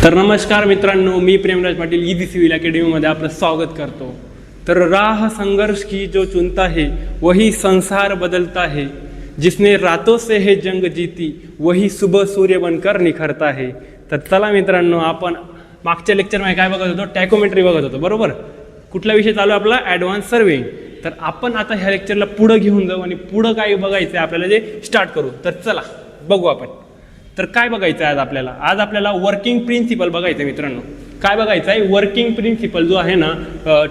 तर नमस्कार मित्रांनो, मी प्रेमराज पाटील ईजी सिव्हिल अकॅडमीमध्ये आपलं स्वागत करतो। तर राह संघर्ष की जो चुनता है वही संसार बदलता है, जिसने रातों से है जंग जीती वही सुबह सूर्य बनकर निखरता है। तर चला मित्रांनो, आपण मागच्या लेक्चरमध्ये काय बघत होतो? टॅकोमेट्री बघत होतो, बरोबर? कुठला विषय चालू आपला? Advance surveying. तर आपण आता ह्या लेक्चरला पुढे घेऊन जाऊ आणि पुढे काय बघायचं आपल्याला जे स्टार्ट करू। तर चला बघू आपण। तर काय बघायचं आहे आज आपल्याला वर्किंग प्रिन्सिपल बघायचं आहे मित्रांनो। काय बघायचं आहे? वर्किंग प्रिन्सिपल जो आहे ना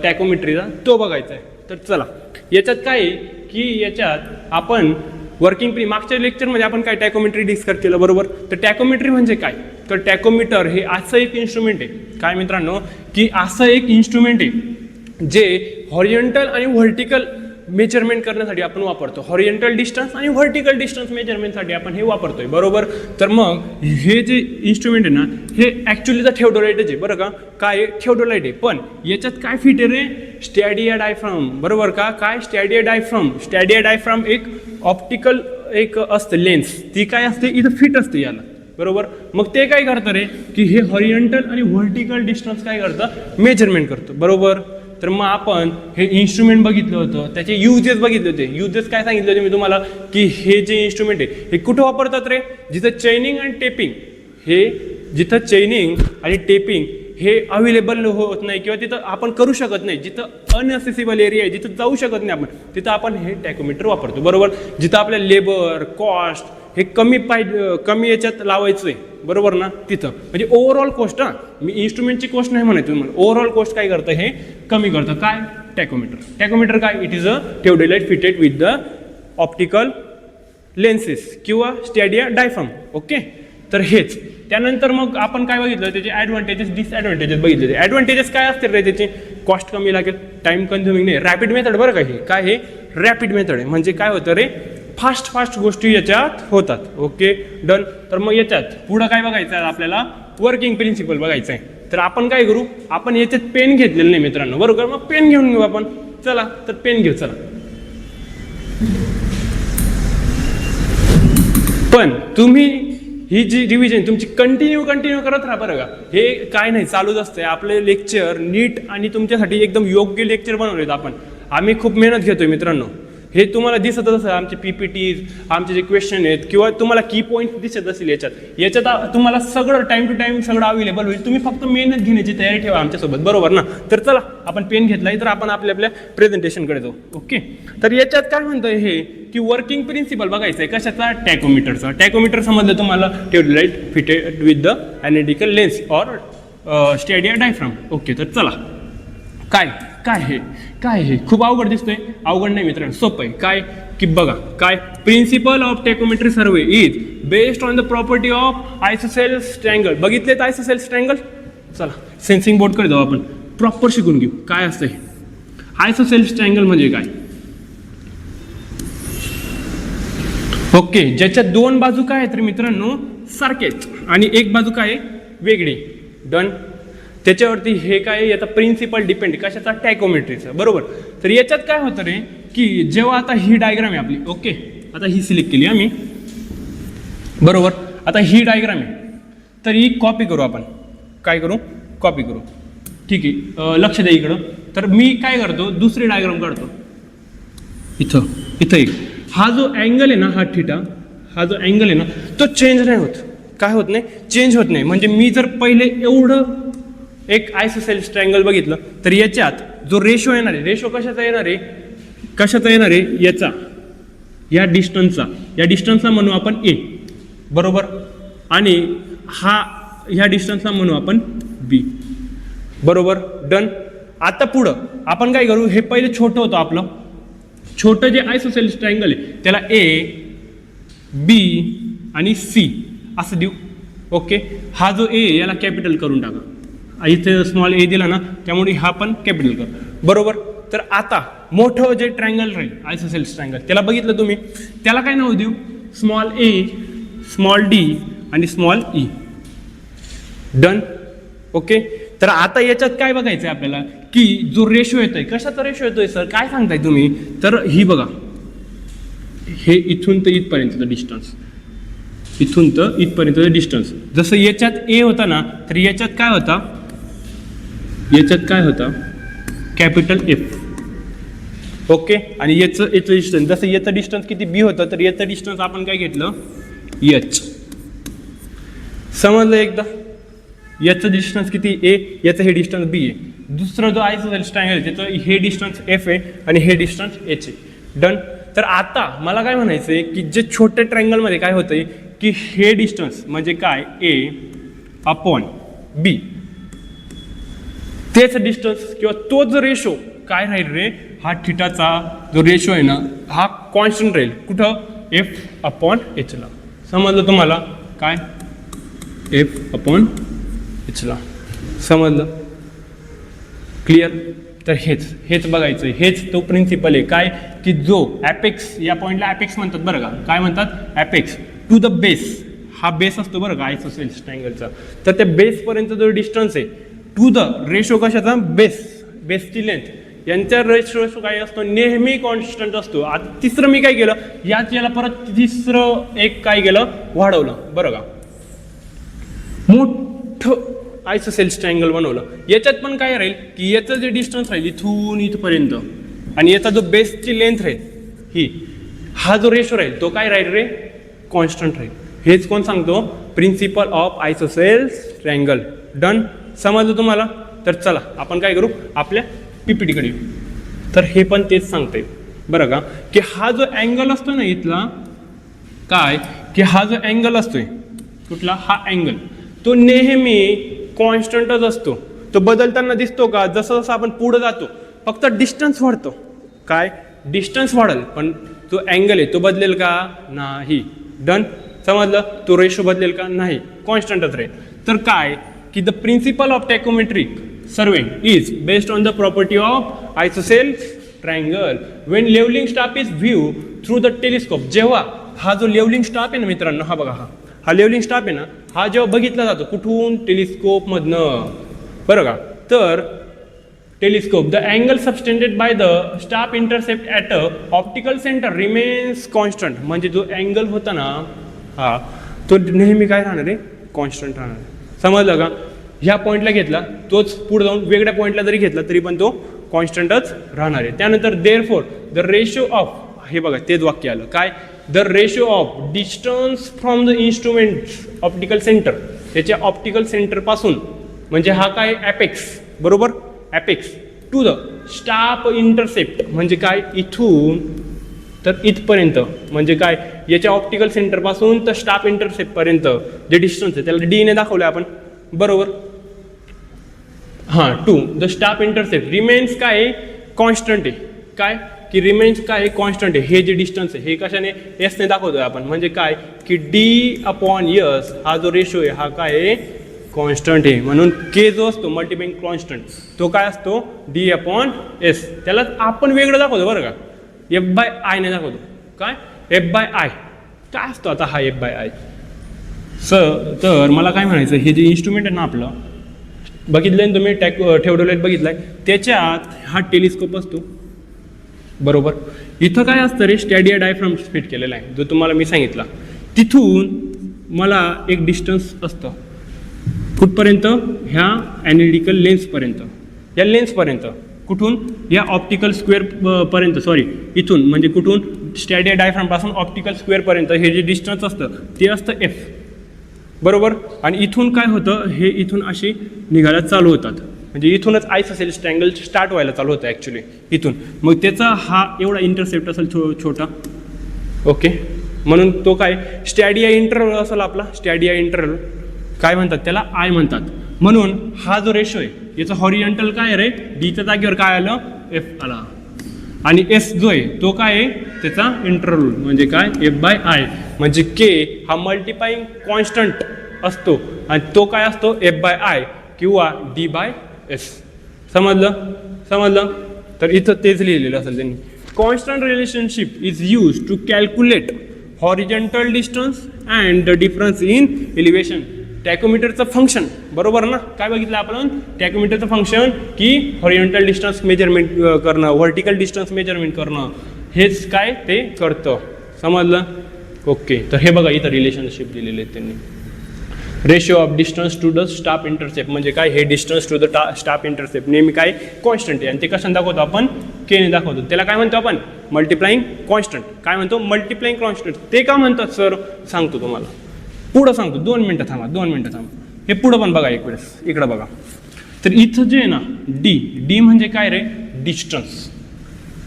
टॅकोमेट्रीचा, तो बघायचा आहे। तर चला, याच्यात काय आहे की याच्यात आपण वर्किंग मागच्या लेक्चरमध्ये आपण काय टॅकोमेट्री डिस्कस केलं, बरोबर? तर टॅकोमेट्री म्हणजे काय? तर टॅकोमीटर हे असं एक इन्स्ट्रुमेंट आहे, काय मित्रांनो, की असं एक इन्स्ट्रुमेंट आहे जे हॉरिझॉन्टल आणि व्हर्टिकल मेजरमेंट करण्यासाठी आपण वापरतो। हॉरिझॉन्टल डिस्टन्स आणि व्हर्टिकल डिस्टन्स मेजरमेंटसाठी आपण हे वापरतोय, बरोबर? तर मग हे जे इन्स्ट्रुमेंट आहे ना, हे ॲक्च्युलीचा थिओडोलाइटच आहे, बरं का? काय थिओडोलाइट आहे, पण याच्यात काय फिट आहे? स्टॅडिया डायफ्राम, बरोबर का? काय? स्टॅडिया डायफ्राम। स्टॅडिया डायफ्राम एक ऑप्टिकल एक असतं लेन्स, ती काय असते इथं फिट असते याला, बरोबर? मग ते काय करतं रे की हे हॉरिझॉन्टल आणि व्हर्टिकल डिस्टन्स काय करतं? मेजरमेंट करतं, बरोबर? तर मग आपण हे इन्स्ट्रुमेंट बघितलं होतं, त्याचे युजेस बघितले होते। युजेस काय सांगितले होते मी तुम्हाला? की हे जे इन्स्ट्रुमेंट आहे हे कुठं वापरतात रे? जिथं चैनिंग आणि टेपिंग, हे जिथं चैनिंग आणि टेपिंग हे अवेलेबल होत नाही किंवा तिथं आपण करू शकत नाही, जिथं अनअसेसिबल एरिया आहे, जिथं जाऊ शकत नाही आपण, तिथं आपण हे टॅकोमीटर वापरतो, बरोबर? जिथं आपल्या लेबर कॉस्ट हे कमी याच्यात लावायचं आहे, बरोबर ना? तिथं म्हणजे ओव्हरऑल कॉस्ट, हा मी इन्स्ट्रुमेंटची कॉस्ट नाही म्हणत तुम्हाला, ओव्हरऑल कॉस्ट काय करतं? हे कमी करतं। काय? टॅकोमीटर। टॅकोमीटर काय? It is a theodolite fitted with the optical lenses किंवा स्टॅडिया डायफ्राम, ओके? तर हेच। त्यानंतर मग आपण काय बघितलं? त्याचे ॲडव्हान्टेजेस डिसॲडव्हान्टेजेस बघितले होते। ॲडव्हान्टेजेस काय असतील रे त्याचे? कॉस्ट कमी लागेल, टाइम कन्झ्युमिंग नाही, रॅपिड मेथड, बरं का? हे काय? हे रॅपिड मेथड आहे, म्हणजे काय होतं रे? फास्ट गोष्टी याच्यात होतात, ओके डन। तर मग याच्यात पुढं काय बघायचं आहे आपल्याला? वर्किंग प्रिन्सिपल बघायचं आहे। तर आपण काय करू? आपण याच्यात पेन घेतलेलं नाही मित्रांनो, बरोबर? मग पेन घेऊन घेऊ आपण, चला तर पेन घेऊ, चला। पण तुम्ही ही जी रिव्हिजन तुमची कंटिन्यू करत राहा, बरं का? हे काय नाही, चालूच असतंय आपले लेक्चर नीट आणि तुमच्यासाठी एकदम योग्य लेक्चर बनवलेत आपण। आम्ही खूप मेहनत घेतोय मित्रांनो, हे तुम्हाला दिसतच असेल, आमचे PPTs, आमचे जे क्वेश्चन आहेत किंवा तुम्हाला की पॉईंट दिसत असेल याच्यात तुम्हाला सगळं टाइम टू टाइम सगळं अवेलेबल होईल। तुम्ही फक्त मेहनत घेण्याची तयारी ठेवा आमच्यासोबत, बरोबर ना? तर चला, आपण पेन घेतलाय तर आपण आपल्या प्रेझेंटेशनकडे जाऊ, ओके? तर याच्यात काय म्हणतंय हे की वर्किंग प्रिन्सिपल बघायचं आहे, कशाचा? टॅकोमीटरचा। टॅकोमीटर समजलं तुम्हाला? Theodolite fitted with the analytical lens और स्टॅडिया डायफ्राम, ओके? तर चला, काय हे खूप अवघड दिसतोय? अवघड नाही मित्रांनो, सोपं आहे। काय की बघा, काय? Principle of tacheometry survey is based on the property of isosceles triangle. बघितलेत आयसोसेल्स ट्रायंगल? चला सेन्सिंग बोर्डकडे जाऊ, आपण प्रॉपर शिकून घेऊ काय असतं हे आयसोसेल्स ट्रायंगल म्हणजे काय, ओके? ज्याच्या दोन बाजू काय आहेत रे मित्रांनो? सारखेच, आणि एक बाजू काय वेगळी, डन। त्याच्यावरती हे काय? याचा प्रिन्सिपल डिपेंड कशाचा? टॅकोमेट्रीचा, बरोबर? तर याच्यात काय होतं रे की जेव्हा आता ही डायग्राम आहे आपली, ओके? आता ही सिलेक्ट केली आम्ही, बरोबर? आता ही डायग्राम आहे, तर ही कॉपी करू आपण। काय करू? कॉपी करू, ठीक आहे? लक्ष द्या इकडं। तर मी काय करतो? दुसरी डायग्राम काढतो, इथं एक हा जो अँगल आहे ना, हा थीटा, हा जो अँगल आहे ना, तो चेंज नाही होत। काय होत नाही? चेंज होत नाही। म्हणजे मी जर पहिले एवढं एक आयसोसेल्स ट्रायंगल बघितलं, तर याच्यात जो रेशो येणार आहे, रेशो कशाचा येणार आहे? याचा, या डिस्टन्सला म्हणू आपण A, बरोबर? आणि ह्या डिस्टन्सला म्हणू आपण B, बरोबर? डन। आता पुढं आपण काय करू? हे पहिले छोटं होतं आपलं, छोटं जे आयसोसेल्स ट्रायंगल आहे त्याला A, B आणि C असं देऊ, ओके? हा जो A याला कॅपिटल करून टाका, इथे स्मॉल A दिला ना, त्यामुळे हा पण कॅपिटल कर, बरोबर? तर आता मोठं जे ट्रायंगल राहील आयसोसेल्स ट्रायंगल, त्याला बघितलं तुम्ही, त्याला काय नाव देऊ? स्मॉल A, स्मॉल D आणि स्मॉल E, डन, ओके? तर आता याच्यात काय बघायचं आहे आपल्याला की जो रेशो येतोय, कशाचा रेशो येतोय सर, काय सांगताय तुम्ही? तर ही बघा, हे इथून तर इथपर्यंतचं डिस्टन्स, इथून तर इथपर्यंतचा डिस्टन्स. जसं याच्यात ए होता ना, तर याच्यात काय होता, याच्यात काय होता कॅपिटल एफ. ओके. आणि याचं डिस्टन्स, जसं याचं डिस्टन्स किती बी होतं, तर याचं डिस्टन्स आपण काय घेतलं एच. समजलं एकदा. याचं डिस्टन्स किती ए, याचं हे डिस्टन्स बी आहे. दुसरा जो आयसोसेलेस ट्रायंगल आहे त्याचं हे डिस्टन्स एफ आहे आणि हे डिस्टन्स एच आहे. डन. तर आता मला काय म्हणायचं आहे की जे छोट्या ट्रायंगलमध्ये काय होतंय की हे डिस्टन्स म्हणजे काय ए अपॉन बी, तेच डिस्टन्स किंवा तो जो रेशो काय राहील रे, हा थिटाचा जो रेशो आहे ना हा कॉन्स्टंट राहील. कुठं, एफ अपॉन एचला. समजलं तुम्हाला काय, एफ अपॉन एचला. समजलं, क्लिअर. तर हेच बघायचं, हेच तो प्रिन्सिपल आहे काय की जो ॲपेक्स, या पॉईंटला ॲपेक्स म्हणतात बरं का. काय म्हणतात, ॲपेक्स टू द बेस. हा बेस असतो बरं का आयसोसेलेस ट्रायंगलचा. तर त्या बेसपर्यंत जो डिस्टन्स आहे टू द रेशो कशाचा, बेसची लेंथ, यांचा रेशो काय असतो, नेहमी कॉन्स्टंट असतो. आता तिसरं मी काय केलं, याला परत तिसरं एक काय केलं, वाढवलं बरं का. मोठं आयसोसेलेस ट्रायंगल बनवलं. याच्यात पण काय राहील की याचं जे डिस्टन्स राहील इथून इथपर्यंत आणि याचा जो बेसची लेंथ राहील ही, हा जो रेशो राहील तो काय राहील रे, कॉन्स्टंट राहील. हेच कोण सांगतो, principle of isosceles triangle. Done. समजलं तुम्हाला. तर चला आपण काय करू, आपल्या पीपीटीकडे येऊ. तर हे पण तेच सांगते बरं का की हा जो अँगल असतो ना इथला, काय की हा जो अँगल असतोय कुठला, हा अँगल तो नेहमी कॉन्स्टंटच असतो. तो बदलताना दिसतो का, जसं जसं आपण पुढे जातो फक्त डिस्टन्स वाढतो. काय, डिस्टन्स वाढेल पण जो अँगल आहे तो बदलेल का, नाही. डन. समजलं. तो रेशो बदलेल का, नाही, कॉन्स्टंटच राहील. तर काय की the principle of tacheometric surveying is based on the property of isosceles triangle when levelling staff is view through the telescope. जेव्हा हा जो लेवलिंग स्टाफ आहे ना मित्रांनो, हा बघा, हा लेवलिंग स्टाफ आहे ना, हा जेव्हा बघितला जातो कुठून, टेलिस्कोपमधनं बरं का. तर telescope, the angle subtended by the staff intercept at a optical centre remains constant. म्हणजे जो अँगल होता ना हा, तो नेहमी काय राहणार आहे, कॉन्स्टंट राहणार आहे. समजलं का. ह्या पॉईंटला घेतला तोच पुढे जाऊन वेगळ्या पॉईंटला जरी घेतला तरी पण तो कॉन्स्टंटच राहणार आहे. त्यानंतर देअरफॉर द रेशो ऑफ, हे बघा तेच वाक्य आलं काय, the ratio of distance from the instrument optical centre, त्याच्या ऑप्टिकल सेंटरपासून म्हणजे हा काय ॲपेक्स, बरोबर, apex to the staff intercept म्हणजे काय, इथून तर इथपर्यंत म्हणजे काय, याच्या ऑप्टिकल सेंटरपासून तर स्टाफ इंटरसेप्टपर्यंत जे डिस्टन्स आहे त्याला डी ने दाखवलं आपण, बरोबर. हां, to the staff intercept remains काय, कॉन्स्टंट आहे. काय की रिमेन्स काय, कॉन्स्टंट आहे. हे जे डिस्टन्स आहे हे कशाने, एसने दाखवतोय आपण. म्हणजे काय की डी अपॉन एस हा जो रेशो आहे हा काय आहे, कॉन्स्टंट आहे. म्हणून के जो असतो मल्टिप्लाइंग कॉन्स्टंट तो काय असतो, डी अपॉन एस. त्याला आपण वेगळं दाखवतो बरं का, एफ बाय आय ने दाखवतो. काय, एफ बाय आय काय असतो आता हा एफ बाय आय. तर मला काय म्हणायचं, हे जे इन्स्ट्रुमेंट आहे ना आपलं, बघितलंय ना तुम्ही, ठेवलेलं बघितलंय, त्याच्यात हा टेलिस्कोप असतो, बरोबर. इथं काय असतं रे, स्टॅडिया डायफ्राम फिट केलेला आहे जो तुम्हाला मी सांगितला. तिथून मला एक डिस्टन्स असतं कुठपर्यंत, ह्या ॲनालिटिकल लेन्सपर्यंत, या लेन्सपर्यंत. कुठून, या ऑप्टिकल स्क्वेअर पर्यंत, सॉरी इथून म्हणजे कुठून, स्टॅडिया डायफ्रामपासून ऑप्टिकल स्क्वेअरपर्यंत हे जे डिस्टन्स असतं ते असतं एफ, बरोबर. आणि इथून काय होतं, हे इथून अशी निघायला चालू होतात. म्हणजे इथूनच आयसोसेलेस ट्रायंगल स्टार्ट व्हायला चालू होतं ॲक्च्युली इथून. मग त्याचा हा एवढा इंटरसेप्ट असेल छोटा, ओके. म्हणून तो काय, स्टॅडिया इंटरवल असेल आपला, स्टॅडिया इंटरवल काय म्हणतात त्याला, आय म्हणतात. म्हणून हा जो रेशो आहे याचा हॉरिझॉन्टल काय रे, डीच्या जागेवर काय आलं, एफ आला. आणि एस जो आहे तो काय आहे, त्याचा इंटरवल म्हणजे काय, एफ बाय आय. म्हणजे के हा मल्टिप्लाइंग कॉन्स्टंट असतो आणि तो काय असतो, एफ बाय आय किंवा डी बाय एस. समजलं. तर इथं तेच लिहिलेलं असेल त्यांनी. Constant relationship is use to calculate horizontal distance and the difference in elevation. टॅकोमीटरचं फंक्शन, बरोबर ना, काय बघितलं आपण, टॅकोमीटरचं फंक्शन की हॉरिझॉन्टल डिस्टन्स मेजरमेंट करणं, व्हर्टिकल डिस्टन्स मेजरमेंट करणं, हेच काय ते करतं. समजलं. ओके, तर हे बघा इथं रिलेशनशिप दिलेले आहेत त्यांनी. Ratio of distance to the staff intercept म्हणजे काय, हे distance to the staff intercept नेहमी काय कॉन्स्टंट आहे आणि ते कशाने दाखवतो आपण, केने दाखवतो. त्याला काय म्हणतो आपण, मल्टिप्लाइंग कॉन्स्टंट. काय म्हणतो, मल्टिप्लाइंग कॉन्स्टंट. ते का म्हणतात सर, सांगतो तुम्हाला, पुढं सांगतो. 2 मिनटं थांबा. हे पुढं पण बघा एक वेळेस, इकडं बघा. तर इथं जे आहे ना डी म्हणजे काय रे, डिस्टन्स.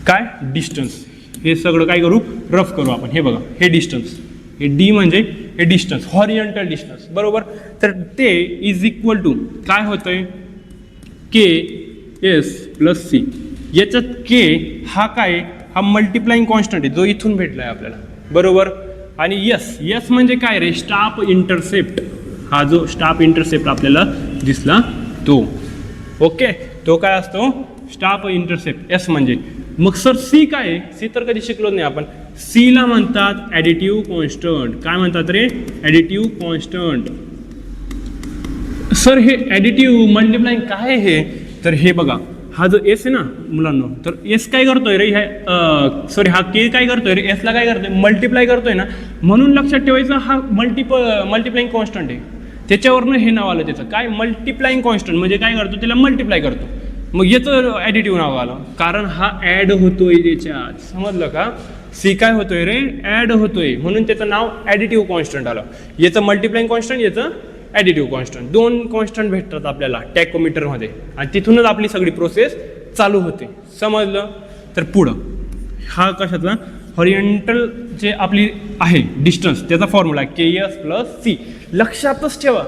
काय, डिस्टन्स. हे सगळं काय करू, रफ करू आपण. हे बघा, हे डिस्टन्स, हे डी म्हणजे हे डिस्टन्स, हॉरिझॉन्टल डिस्टन्स, बरोबर. तर ते इज इक्वल टू काय होतंय, के एस प्लस सी. याच्यात के हा काय, हा मल्टिप्लाइंग कॉन्स्टंट आहे जो इथून भेटलाय आपल्याला, बरोबर. आणि यस म्हणजे काय रे, स्टाफ इंटरसेप्ट. हा जो स्टाफ इंटरसेप्ट आपल्याला दिसला तो, ओके, तो काय असतो, स्टाफ इंटरसेप्ट. एस म्हणजे मग सर सी काय आहे, सी तर कधी शिकलो नाही आपण. सीला म्हणतात ॲडिटिव्ह कॉन्स्टंट. काय म्हणतात रे, ॲडिटिव्ह कॉन्स्टंट. सर हे ॲडिटिव्ह मल्टिप्लाइंग काय आहे हे, तर हे बघा, हा जो एस आहे ना मुलांना, तर एस काय करतोय रे, सॉरी हा के काय करतोय रे, एसला काय करतोय, मल्टिप्लाय करतोय ना. म्हणून लक्षात ठेवायचं हा मल्टिप्लाइंग कॉन्स्टंट आहे. त्याच्यावरनं हे नाव आलं त्याचं, काय, मल्टिप्लाइंग कॉन्स्टंट. म्हणजे काय करतो, त्याला मल्टिप्लाय करतो. मग याचं ॲडिटिव्ह नाव आलं कारण हा ॲड होतोय त्याच्यात, समजलं का. सी काय होतोय रे, ॲड होतोय, म्हणून त्याचं नाव ॲडिटिव्ह कॉन्स्टंट आलं. याचं मल्टिप्लाइंग कॉन्स्टंट, याचं ॲडिटिव्ह कॉन्स्टंट. 2 कॉन्स्टंट भेटतात आपल्याला टॅकोमीटरमध्ये आणि तिथूनच आपली सगळी प्रोसेस चालू होते, समजलं. तर पुढं हा कशाचा, हॉरिझॉन्टल जे आपली आहे डिस्टन्स, त्याचा फॉर्म्युला के एस प्लस सी. लक्षातच ठेवा,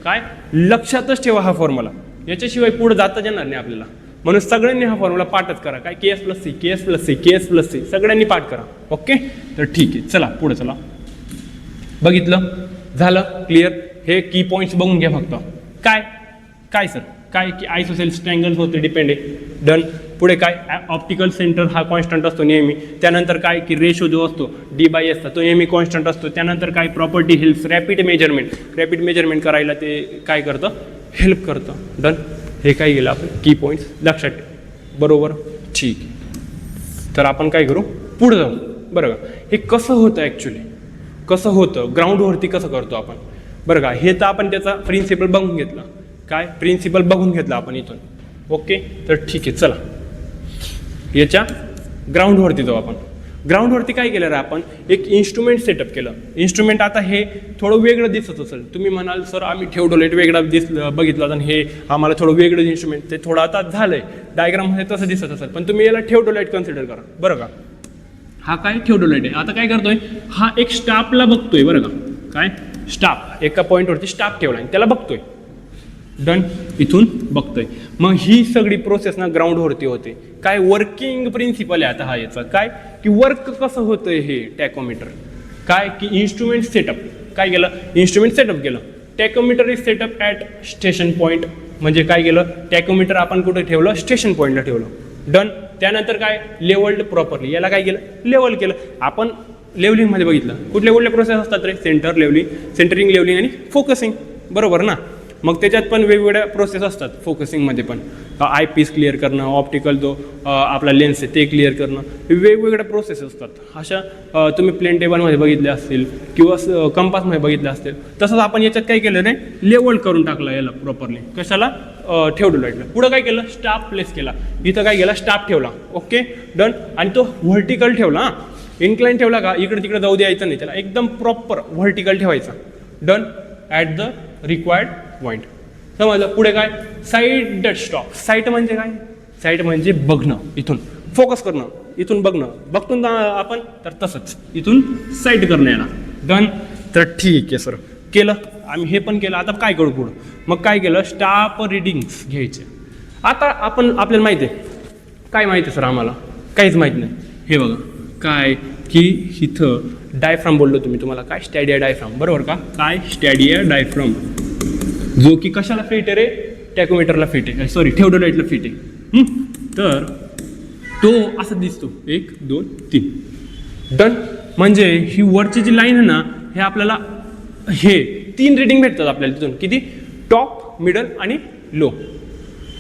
काय, लक्षातच ठेवा हा फॉर्म्युला. याच्याशिवाय पुढे जाताच येणार नाही आपल्याला. म्हणून सगळ्यांनी हा फॉर्म्युला पाठच करा. काय, के एस प्लस सी, के एस प्लस सी, के एस प्लस सी, सगळ्यांनी पाठ करा. ओके, तर ठीक आहे, चला पुढे चला. बघितलं, झालं क्लिअर. हे की पॉईंट्स बघून घ्या फक्त. काय सर, काय की आयसोसेल्स ट्रँगल्स होते डिपेंड आहे. डन. पुढे काय, ऑप्टिकल सेंटर हा कॉन्स्टंट असतो नेहमी. त्यानंतर काय की रेशो जो असतो डी बाय एसचा तो नेहमी कॉन्स्टंट असतो. त्यानंतर काय, प्रॉपर्टी हेल्प्स रॅपिड मेजरमेंट करायला ते काय करतं, हेल्प करतं. डन. हे काय गेलं आपण की पॉईंट्स लक्षात, बरोबर, ठीक. तर आपण काय करू, पुढे जाऊ. बरं का, हे कसं होतं ॲक्च्युली, कसं होतं ग्राउंडवरती कसं करतो आपण, बरं का. हे तर आपण त्याचा प्रिन्सिपल बघून घेतला. काय, प्रिन्सिपल बघून घेतला आपण इथून. ओके, तर ठीक आहे, चला याच्या ग्राउंडवरती जाऊ आपण. ग्राउंडवरती काय केलं रे आपण, एक इन्स्ट्रुमेंट सेटअप केलं. इन्स्ट्रुमेंट आता हे थोडं वेगळं दिसत असेल. तुम्ही म्हणाल सर आम्ही ठेवडोलेट वेगळा बघितलं आणि हे आम्हाला थोडं वेगळं इन्स्ट्रुमेंट, ते थोडं आता झालंय डायग्राममध्ये तसं दिसत असेल, पण तुम्ही याला ठेवडोलेट कन्सिडर करा, बरं का. हा काय ठेवडोलेट आहे. आता काय करतोय, हा एक स्टाफला बघतोय, बरं का. काय, स्टाफ, एका पॉईंटवरती स्टाफ ठेवला आणि त्याला बघतोय. डन. इथून बघतोय. मग ही सगळी प्रोसेस ना ग्राउंडवरती होते. काय, वर्किंग प्रिन्सिपल आहे आता हा याचा. काय की वर्क कसं होतंय हे टॅकोमीटर. काय की इन्स्ट्रुमेंट सेटअप. काय केलं, इन्स्ट्रुमेंट सेटअप केलं. Tacheometer is set up at station point. म्हणजे काय केलं, टॅकोमीटर आपण कुठे ठेवलं, स्टेशन पॉईंटला ठेवलं. डन. त्यानंतर काय, लेवल्ड प्रॉपरली. याला काय केलं, लेवल केलं. आपण लेवलिंगमध्ये बघितलं कुठल्या प्रोसेस असतात रे, सेंटरिंग, लेवलिंग आणि फोकसिंग, बरोबर ना. मग त्याच्यात पण वेगवेगळ्या प्रोसेस असतात. फोकसिंगमध्ये पण आय पीस क्लिअर करणं, ऑप्टिकल जो आपला लेन्स आहे ते क्लिअर करणं, वेगवेगळ्या प्रोसेस असतात. अशा तुम्ही प्लेन टेबलमध्ये बघितले असतील किंवा कंपासमध्ये बघितले असतील. तसंच आपण याच्यात काय केलं रे, लेवल करून टाकलं याला प्रॉपरली. कशाला, ठेवडोलाइटला. पुढं काय केलं, स्टाफ प्लेस केला. इथं काय केला, स्टाफ ठेवला. Okay, done. आणि तो व्हर्टिकल ठेवला. इन्क्लाइन ठेवला का, इकडे तिकडे जाऊ द्यायचं नाही त्याला, एकदम प्रॉपर व्हर्टिकल ठेवायचा. Done. At the required point. समजलं. पुढे काय, साईड स्टॉप. साईट म्हणजे काय, साईट म्हणजे बघणं, इथून फोकस करणं, इथून बघणं. बघतून आपण तर तसंच इथून साईट करणं याला. डन. तर ठीक आहे सर, केलं आम्ही, हे पण केलं. आता काय करू पुढं, मग काय केलं, स्टाफ रिडिंग्स घ्यायचे. आता आपल्याला माहिती आहे, काय माहिती आहे सर आम्हाला, काहीच माहीत नाही. हे बघा काय की इथं डायफ्राम बोललो तुम्हाला, काय, स्टॅडिया डायफ्राम, बरोबर का. काय, स्टॅडिया डायफ्राम, जो की कशाला फिट आहे रे, टॅकोमीटरला फिट आहे, सॉरी ठेवडोलाइटला फिट आहे. तर तो असा दिसतो, 1 2 3. डन. म्हणजे ही वरची जी लाईन आहे ना, हे आपल्याला हे 3 रिडिंग भेटतात आपल्याला तिथून. किती, टॉप, मिडल आणि लो.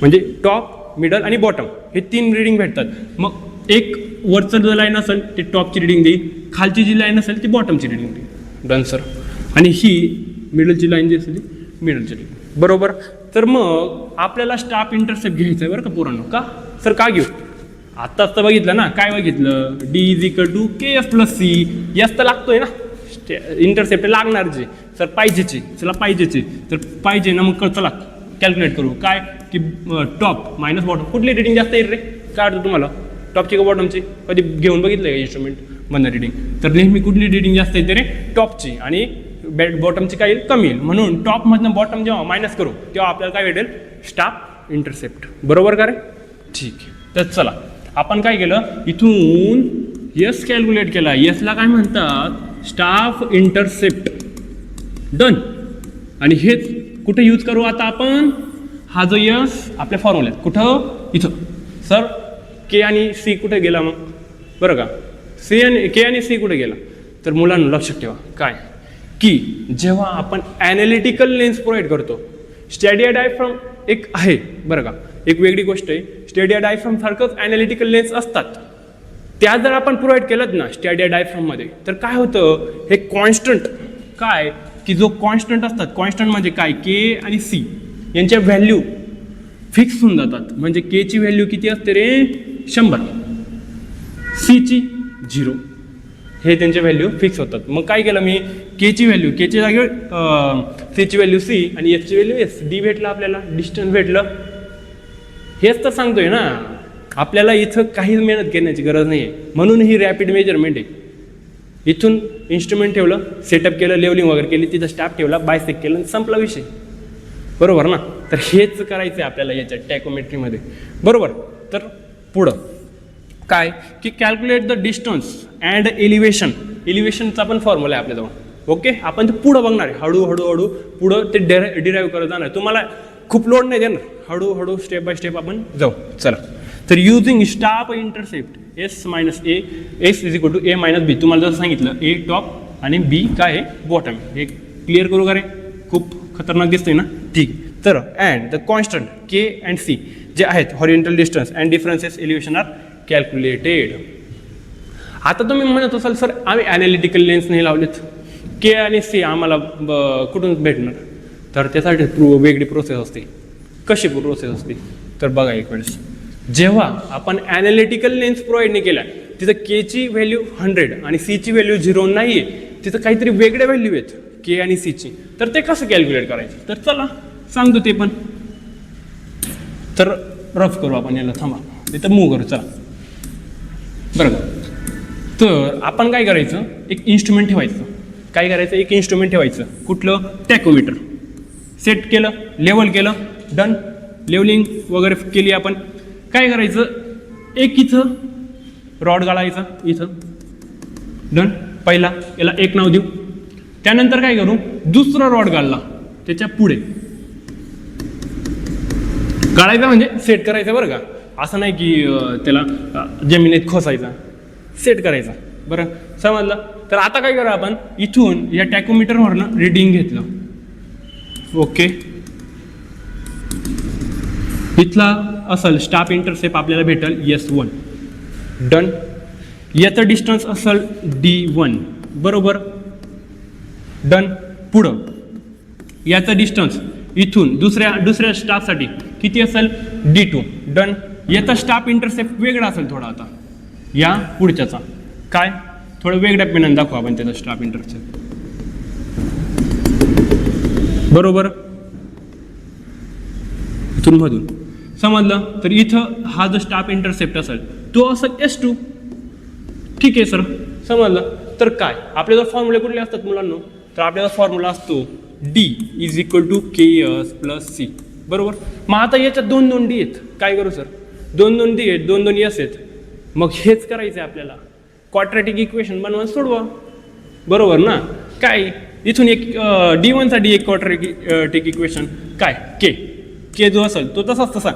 म्हणजे टॉप, मिडल आणि बॉटम हे 3 रिडिंग भेटतात. मग एक वरचं जो लाईन असेल ते टॉपची रिडिंग देईल, खालची जी लाईन असेल ती बॉटमची रिडिंग डन सर. आणि ही मिडलची लाईन जी असेल ती मिडलची रिडिंग बरोबर. तर मग आपल्याला स्टाफ इंटरसेप्ट घ्यायचं आहे बरं का पोरांनो. का सर का घेऊ? आत्ताच तर बघितलं ना, काय बघितलं, D is equal to K S plus C. Yes तर लागतोय ना, इंटरसेप्ट लागणार जे सर पाहिजेचे, चला पाहिजेचे तर पाहिजे ना, मग चला कॅल्क्युलेट करू. काय की टॉप मायनस बॉटम कुठली रिडिंग जास्त येईल रे, काय वाटतं तुम्हाला, टॉपची का बॉटमची? कधी घेऊन बघितलं का इन्स्ट्रुमेंट मधनं रिडिंग? तर नेहमी कुठली रिडिंग जास्त येते रे, टॉपची, आणि बॉटमची काय येईल, कमी येईल. म्हणून टॉपमधनं बॉटम जेव्हा मायनस करू तेव्हा आपल्याला काय भेटेल, स्टाफ इंटरसेप्ट बरोबर का रे. ठीक आहे, तर चला आपण काय केलं, इथून यस कॅल्क्युलेट केला. यसला काय म्हणतात, स्टाफ इंटरसेप्ट डन. आणि हेच कुठे यूज करू आता आपण, हा जो यस आपल्या फॉर्म्युल्यात कुठं, इथं. सर के आणि सी कुठे गेला मग, बरं का, सी आणि के आणि सी कुठे गेला? तर मुलांना लक्षात ठेवा काय की जेव्हा आपण ॲनालिटिकल लेन्स प्रोव्हाइड करतो, स्टॅडिया डायफ्राम एक आहे बरं का, एक वेगळी गोष्ट आहे. स्टॅडिया डायफ्राम सारखंच ॲनालिटिकल लेन्स असतात, त्या जर आपण प्रोव्हाइड केलं ना स्टॅडिया डायफ्राममध्ये, तर काय होतं, हे कॉन्स्टंट काय की जो कॉन्स्टंट असतात, कॉन्स्टंट म्हणजे काय, के आणि सी यांच्या व्हॅल्यू फिक्स होऊन जातात. म्हणजे केची व्हॅल्यू किती असते रे, 100, सीची 0, हे त्यांचे व्हॅल्यू फिक्स होतात. मग काय केलं मी, केची व्हॅल्यू केच्या जागेवर सीची व्हॅल्यू सी आणि एसची व्हॅल्यू एस. डी भेटला आपल्याला, डिस्टन्स भेटलं. हेच तर सांगतोय ना, आपल्याला इथं काहीच मेहनत करण्याची गरज नाही आहे. म्हणून ही रॅपिड मेजरमेंट आहे. इथून इन्स्ट्रुमेंट ठेवलं, सेटअप केलं, लेवलिंग वगैरे केली, तिथं स्टाफ ठेवला, बायसेक केलं, संपला विषय बरोबर ना. तर हेच करायचं आहे आपल्याला याच्या टॅकोमेट्रीमध्ये बरोबर. तर पुढं काय की calculate the distance and elevation. एलिव्हेशनचा पण फॉर्म्युला आहे आपल्याजवळ. ओके, आपण ते पुढं बघणार आहे, हळूहळू पुढं ते डिराईव्ह करत जाणार. तुम्हाला खूप लोड नाही देणार, हळूहळू स्टेप बाय स्टेप आपण जाऊ. चला, तर using staff intercept S minus A, S is equal to A minus B. तुम्हाला जसं सांगितलं, ए टॉप आणि बी काय आहे, बॉटम. हे क्लिअर करू का रे, खूप खतरनाक दिसतंय ना. ठीक, तर and the constant K and C जे आहेत, horizontal distance and differences elevation are calculated. आता तुम्ही म्हणत असाल सर आम्ही ॲनालिटिकल लेन्स नाही लावलेत, के आणि सी आम्हाला कुठून भेटणार? तर त्यासाठी वेगळी प्रोसेस असते. कशी प्रोसेस असते तर बघा एक वेळेस, जेव्हा आपण ॲनालिटिकल लेन्स प्रोव्हाइड नाही केल्या, तिथं केची व्हॅल्यू 100 आणि सीची व्हॅल्यू 0 नाही आहे, तिथं काहीतरी वेगळ्या व्हॅल्यू आहेत के आणि सीची. तर ते कसं कॅल्क्युलेट करायचं, तर चला सांगतो ते पण. तर रफ करू आपण याला, थांबा तिथं मूव करू, चला बरं का. तर आपण काय करायचं, एक इन्स्ट्रुमेंट ठेवायचं. काय करायचं, एक इन्स्ट्रुमेंट ठेवायचं. कुठलं, टॅकोमीटर. सेट केलं, लेवल केलं, डन. लेवलिंग वगैरे केली आपण. काय करायचं, एक इथं रॉड गाळायचा, इथं डन. पहिला याला एक नाव देऊ. त्यानंतर काय करू, दुसरा रॉड गाळला त्याच्या पुढे गाळायचा, म्हणजे सेट करायचं बरं का. असं नाही की त्याला जमिनीत खोसायचा, सेट करायचा. बरं समजलं. तर आता काय करू आपण, इथून या टॅकोमीटरवरनं रिडिंग घेतलं. ओके, इथला असेल स्टाफ इंटरसेप्ट आपल्याला भेटेल S1 डन. याचं डिस्टन्स असेल D1 बरोबर डन. पुढं याचं डिस्टन्स इथून दुसऱ्या स्टाफसाठी किती असेल, D2 डन. याचा स्टाफ इंटरसेप्ट वेगळा असेल थोडा, आता या पुढच्याचा काय थोडं वेगळ्या पेनाने दाखवू आपण त्याचा स्टाफ इंटरसेप्ट बरोबर इथून मधून. समजलं. तर इथं हा जो स्टाफ इंटरसेप्ट असेल तो असेल S2. ठीक आहे सर, समजलं. तर काय आपल्याला फॉर्म्युले कुठले असतात मुलांना, तर आपल्याला फॉर्म्युला असतो D is equal to KS plus C बरोबर. मग आता याच्यात 2 D आहेत, काय करू सर, 2 D आहेत, 2 S आहेत. मग हेच करायचं आहे आपल्याला, क्वाड्रॅटिक इक्वेशन बनवा, सोडवा बरोबर ना. काय इथून एक D1 साठी एक क्वाड्रॅटिक इक्वेशन काय, के जो असेल तो तसाच तसा,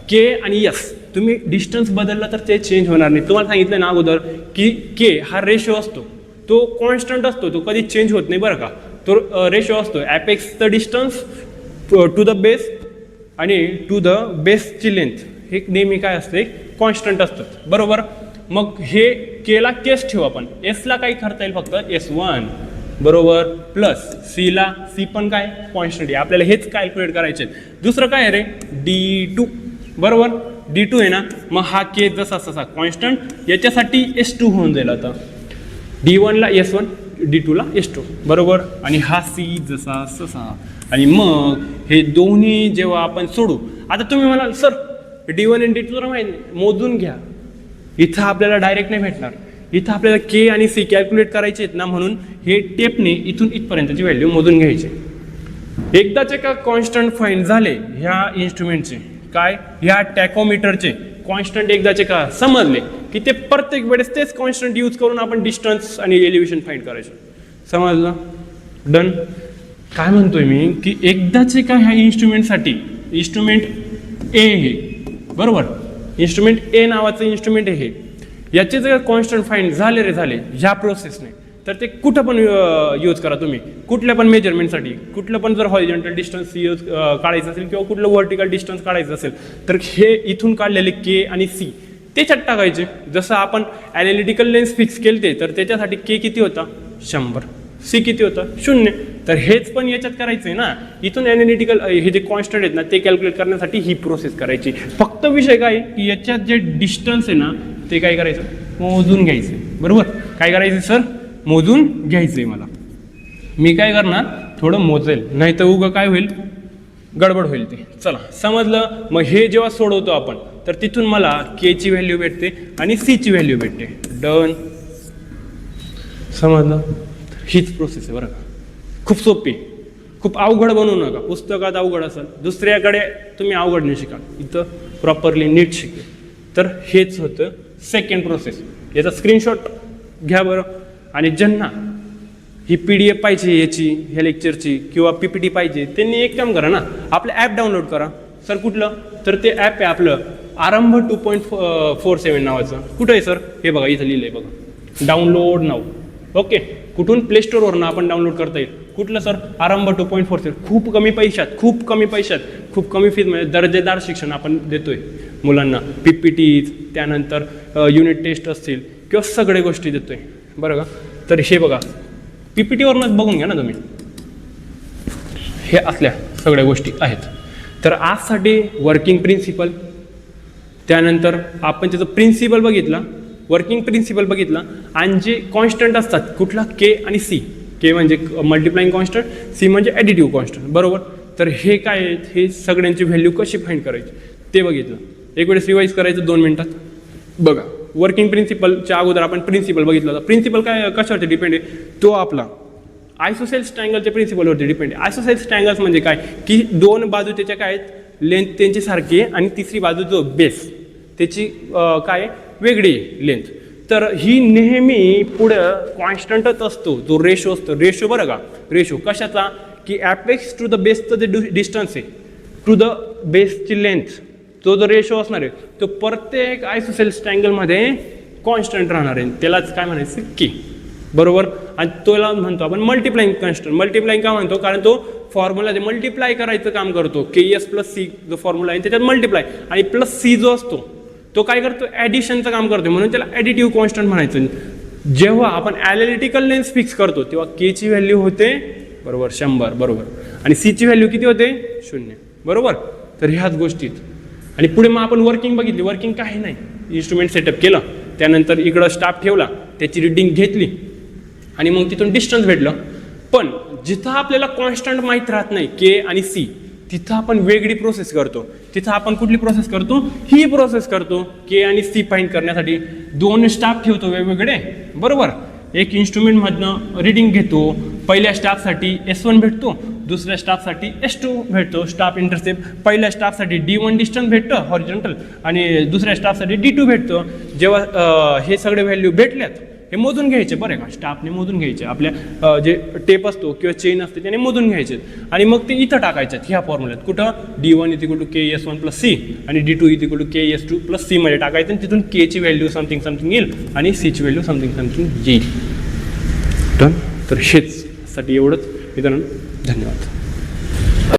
के आणि S. तुम्ही डिस्टन्स बदलला तर ते चेंज होणार नाही. तुम्हाला सांगितलं ना अगोदर की के हा रेशो असतो, तो कॉन्स्टंट असतो, तो कधी चेंज होत नाही बरं का. तो रेशो असतो ॲपेक्सचं डिस्टन्स टू द बेस आणि टू द बेसची लेंथ, हे नेहमी काय असते, कॉन्स्टंट असतात बरोबर. मग हे केला केस ठेवू आपण, एसला काय करता येईल फक्त S1 बरोबर प्लस सीला सी पण काय कॉन्स्टंट आहे, आपल्याला हेच कॅल्क्युलेट करायचे. दुसरं काय आहे रे D2 बरोबर, D2 आहे ना, मग हा के जसा तसा कॉन्स्टंट, याच्यासाठी S2 होऊन जाईल. आता D1ला S1 D2ला S2 बरोबर, आणि हा सी जसा तसा. आणि मग हे दोन्ही जेव्हा आपण सोडू, आता तुम्ही म्हणाल सर D1 आणि D2 माहिती नाही, मोजून घ्या. इथं आपल्याला डायरेक्ट नाही भेटणार, इथं आपल्याला के आणि सी कॅल्क्युलेट करायचे आहेत ना, म्हणून हे टेपने इथून इथपर्यंतची व्हॅल्यू मोजून घ्यायची. एकदाचे का कॉन्स्टंट फाईंड झाले ह्या इन्स्ट्रुमेंटचे, काय ह्या टॅकोमीटरचे कॉन्स्टंट एकदाचे का समजले की ते प्रत्येक वेळेस तेच कॉन्स्टंट यूज करून आपण डिस्टन्स आणि एलिव्हेशन फाईंड करायचं. समजलं? डन. काय म्हणतोय मी की एकदाचे का ह्या इन्स्ट्रुमेंटसाठी, इन्स्ट्रुमेंट ए हे बरोबर, इन्स्ट्रुमेंट ए नावाचं इन्स्ट्रुमेंट आहे हे, याचे जर कॉन्स्टंट फाईंड झाले रे झाले ह्या प्रोसेसने, तर ते कुठं पण यूज करा तुम्ही, कुठल्या पण मेजरमेंटसाठी, कुठलं पण जर हॉरिझॉन्टल डिस्टन्स यूज काढायचं असेल किंवा कुठलं व्हर्टिकल डिस्टन्स काढायचं असेल, तर हे इथून काढलेले के आणि सी त्याच्यात टाकायचे. जसं आपण ॲनालिटिकल लेन्स फिक्स केलते, तर त्याच्यासाठी के किती होता 100, सी किती होता 0. तर हेच पण याच्यात करायचं आहे ना, इथून ॲनालिटिकल हे जे कॉन्स्टंट आहेत ना ते कॅल्क्युलेट करण्यासाठी ही प्रोसेस करायची. फक्त विषय काय की याच्यात जे डिस्टन्स आहे ना ते काय करायचं, मोजून घ्यायचं. बरोबर, काय करायचं सर, मोजून घ्यायचंय मला. मी काय करणार, थोडं मोजेल, नाही तर उगं काय होईल, गडबड होईल ते. चला समजलं. मग हे जेव्हा सोडवतो आपण, तर तिथून मला के ची व्हॅल्यू भेटते आणि सी ची व्हॅल्यू भेटते. डन. समजलं? हीच प्रोसेस आहे बरं का, खूप सोपी, खूप अवघड बनवू नका. पुस्तकात अवघड असेल, दुसऱ्याकडे तुम्ही अवघड नाही शिका, इथं प्रॉपरली नीट शिकेल. तर हेच होतं सेकंड प्रोसेस. याचा स्क्रीनशॉट घ्या बरं. आणि ज्यांना ही PDF पाहिजे याची, ह्या लेक्चरची किंवा PPT पाहिजे, त्यांनी एक काम करा ना, आपलं ॲप डाउनलोड करा. सर कुठलं, तर ते ॲप आहे आपलं आरंभ 2.47 नावाचं. कुठं आहे सर, हे बघा इथं लिहिलं आहे बघा, डाउनलोड नाव. ओके, कुठून, प्ले स्टोअरवरनं आपण डाउनलोड करता येईल. कुठलं सर, आरंभ 2.47. खूप कमी पैशात, खूप कमी पैशात, खूप कमी फीजमध्ये दर्जेदार शिक्षण आपण देतोय मुलांना. PPTs, त्यानंतर युनिट टेस्ट असतील किंवा सगळ्या गोष्टी देतोय बरं का. तर हे बघा PPTवरनंच बघून घ्या ना तुम्ही, हे असल्या सगळ्या गोष्टी आहेत. तर आजसाठी वर्किंग प्रिन्सिपल, त्यानंतर आपण त्याचं प्रिन्सिपल बघितला, वर्किंग प्रिन्सिपल बघितला, आणि जे कॉन्स्टंट असतात कुठला, के आणि सी. के म्हणजे मल्टिप्लाइंग कॉन्स्टंट, सी म्हणजे ॲडिटिव्ह कॉन्स्टंट बरोबर. तर हे काय आहेत, हे सगळ्यांची व्हॅल्यू कशी फाईंड करायची ते बघितलं. एक वेळेस रिवाईज करायचं 2 मिनिटात. बघा, वर्किंग प्रिन्सिपलच्या अगोदर आपण प्रिन्सिपल बघितलं होतं. प्रिन्सिपल काय कशावरती डिपेंड आहे, तो आपला आयसोसेल्स ट्रायंगलच्या प्रिन्सिपलवरती डिपेंड आहे. आयसोसेल्स ट्रायंगल्स म्हणजे काय की 2 बाजू त्याच्या काय आहेत, लेंथ त्यांची सारखी आहे, आणि तिसरी बाजू जो बेस त्याची काय वेगळी लेंथ. तर ही नेहमी पुढं कॉन्स्टंटच असतो, जो रेशो असतो. रेशो बरं का, रेशो कशाचा की ॲपेक्स टू द बेसचं जे डिस्टन्स आहे टू द बेसची लेंथ, तो जो रेशो असणार आहे तो प्रत्येक आयसोसेल्स ट्रायंगलमध्ये कॉन्स्टंट राहणार आहे. त्यालाच काय म्हणायचं की बरोबर. आणि तोला म्हणतो आपण मल्टिप्लाइंग कॉन्स्टंट. मल्टिप्लाइंग का म्हणतो, कारण तो फॉर्म्युला मल्टिप्लाय करायचं काम करतो. KS + C जो फॉर्म्युला आहे त्याच्यात मल्टिप्लाय, आणि प्लस सी जो असतो तो काय करतो, ॲडिशनचं काम करतो, म्हणून त्याला ॲडिटिव्ह कॉन्स्टंट म्हणायचं. जेव्हा आपण ॲनालिटिकल लेन्स फिक्स करतो तेव्हा के ची व्हॅल्यू होते बरोबर 100 बरोबर, आणि सी ची व्हॅल्यू किती होते 0 बरोबर. तर ह्याच गोष्टीत. आणि पुढे मग आपण वर्किंग बघितली. वर्किंग काही नाही, इन्स्ट्रुमेंट सेटअप केलं, त्यानंतर इकडं स्टाफ ठेवला, त्याची रिडिंग घेतली, आणि मग तिथून डिस्टन्स भेटलं. पण जिथं आपल्याला कॉन्स्टंट माहीत राहत नाही के आणि सी, तिथं आपण वेगळी प्रोसेस करतो. तिथं आपण कुठली प्रोसेस करतो, ही प्रोसेस करतो. के आणि सी फाईंड करण्यासाठी 2 स्टाफ ठेवतो वेगवेगळे बरोबर. एक इन्स्ट्रुमेंटमधनं रिडिंग घेतो. पहिल्या स्टाफसाठी S1 भेटतो, दुसऱ्या स्टाफसाठी S2 भेटतो स्टाफ इंटरसेप्ट. पहिल्या स्टाफसाठी D1 डिस्टन्स भेटतं हॉरिझॉन्टल, आणि दुसऱ्या स्टाफसाठी D2 भेटतो. जेव्हा हे सगळे व्हॅल्यू भेटल्यात, हे मोजून घ्यायचे बरं का, स्टाफने मोजून घ्यायचे. आपल्या जे टेप असतो किंवा चेन असते त्याने मोजून घ्यायचे, आणि मग ते इथं टाकायच्यात ह्या फॉर्म्युल्यात. कुठं, D1 = KS1 + C आणि D2 = KS2 + C मध्ये टाकायचं, आणि तिथून के ची व्हॅल्यू समथिंग समथिंग येईल आणि सी ची व्हॅल्यू समथिंग समथिंग येईल. डन. तर हेच साठी एवढंच मित्रांनो, धन्यवाद.